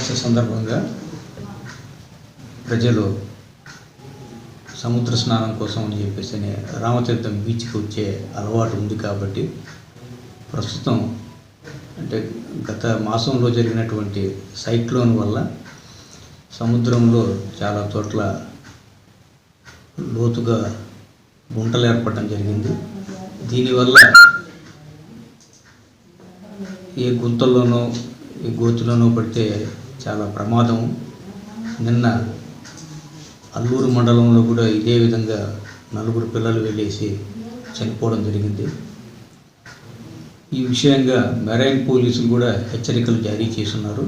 అమావాస్య సందర్భంగా ప్రజలు సముద్ర స్నానం కోసం అని చెప్పేసి రామతీర్థం బీచ్కి వచ్చే అలవాటు ఉంది కాబట్టి ప్రస్తుతం అంటే గత మాసంలో జరిగినటువంటి సైక్లోన్ వల్ల సముద్రంలో చాలా చోట్ల లోతుగా గుంటలు ఏర్పడడం జరిగింది. దీనివల్ల ఏ గుంతల్లోనో ఏ గోతులోనో పడితే చాలా ప్రమాదం. నిన్న అల్లూరు మండలంలో కూడా ఇదే విధంగా 4 పిల్లలు వెళ్ళేసి చనిపోవడం జరిగింది. ఈ విషయంగా మెరైన్ పోలీసులు కూడా హెచ్చరికలు జారీ చేస్తున్నారు.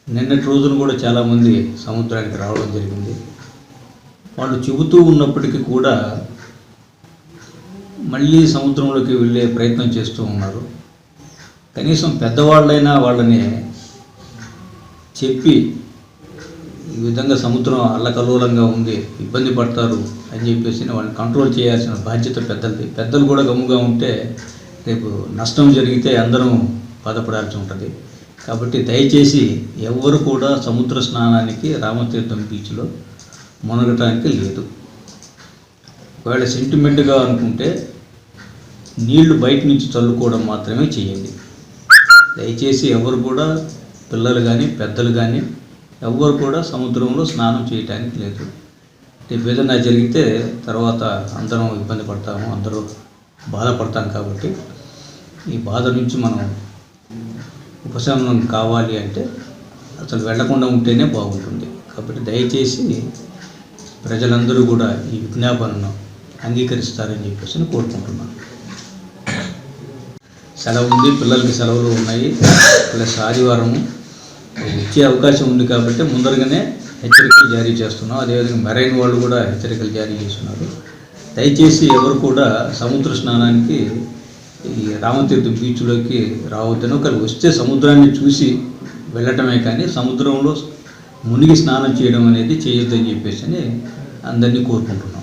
నిన్నటి రోజున కూడా చాలామంది సముద్రానికి రావడం జరిగింది. వాళ్ళు చెబుతూ ఉన్నప్పటికీ కూడా మళ్ళీ సముద్రంలోకి వెళ్ళే ప్రయత్నం చేస్తూ ఉన్నారు. కనీసం పెద్దవాళ్ళైనా వాళ్ళని చెప్పి ఈ విధంగా సముద్రం అల్లకల్లోలంగా ఉంది, ఇబ్బంది పడతారు అని చెప్పేసి వాళ్ళని కంట్రోల్ చేయాల్సిన బాధ్యత పెద్దలది. పెద్దలు కూడా గమ్ముగా ఉంటే రేపు నష్టం జరిగితే అందరం బాధపడాల్సి ఉంటుంది. కాబట్టి దయచేసి ఎవ్వరు కూడా సముద్ర స్నానానికి రామతీర్థం బీచ్లో మునగటానికి లేదు. ఒకవేళ సెంటిమెంట్గా అనుకుంటే నీళ్లు బయట నుంచి చల్లుకోవడం మాత్రమే చేయండి. దయచేసి ఎవరు కూడా పిల్లలు కానీ పెద్దలు కానీ ఎవ్వరు కూడా సముద్రంలో స్నానం చేయటానికి లేదు. ఏదైనా జరిగితే తర్వాత అందరం ఇబ్బంది పడతాము, అందరూ బాధపడతాం. కాబట్టి ఈ బాధ నుంచి మనం ఉపశమనం కావాలి అంటే అసలు వెళ్లకుండా ఉంటేనే బాగుంటుంది. కాబట్టి దయచేసి ప్రజలందరూ కూడా ఈ విజ్ఞాపనను అంగీకరిస్తారని చెప్పేసి కోరుకుంటున్నాను. సెలవు ఉంది, పిల్లలకి సెలవులు ఉన్నాయి, ప్లస్ ఆదివారం వచ్చే అవకాశం ఉంది కాబట్టి ముందరగానే హెచ్చరికలు జారీ చేస్తున్నాం. అదేవిధంగా మెరైన్ వాళ్ళు కూడా హెచ్చరికలు జారీ చేస్తున్నారు. దయచేసి ఎవరు కూడా సముద్ర స్నానానికి ఈ రామతీర్థం బీచ్లోకి రావద్దని, ఒకరు వస్తే సముద్రాన్ని చూసి వెళ్ళటమే కానీ సముద్రంలో మునిగి స్నానం చేయడం అనేది చేయొద్దని చెప్పేసి అందరినీ కోరుకుంటున్నాం.